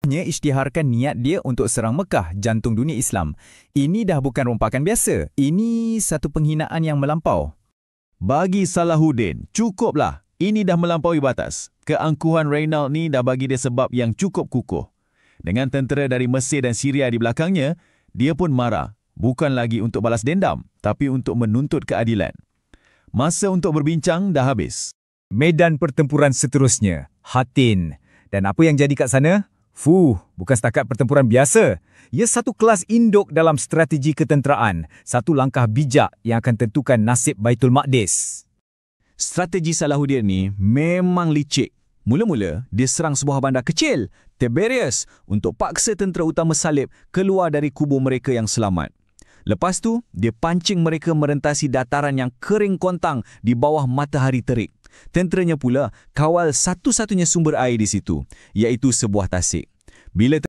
Musuhnya isytiharkan niat dia untuk serang Mekah, jantung dunia Islam. Ini dah bukan rompakan biasa. Ini satu penghinaan yang melampau. Bagi Salahuddin, cukuplah. Ini dah melampaui batas. Keangkuhan Reynald ni dah bagi dia sebab yang cukup kukuh. Dengan tentera dari Mesir dan Syria di belakangnya, dia pun marah. Bukan lagi untuk balas dendam, tapi untuk menuntut keadilan. Masa untuk berbincang dah habis. Medan pertempuran seterusnya, Hattin. Dan apa yang jadi kat sana? Bukan setakat pertempuran biasa. Ia satu kelas induk dalam strategi ketenteraan. Satu langkah bijak yang akan tentukan nasib Baitul Maqdis. Strategi Salahuddin ni memang licik. Mula-mula, dia serang sebuah bandar kecil, Tiberias, untuk paksa tentera utama Salib keluar dari kubu mereka yang selamat. Lepas tu, dia pancing mereka merentasi dataran yang kering kontang di bawah matahari terik. Tenteranya pula kawal satu-satunya sumber air di situ, iaitu sebuah tasik. Bila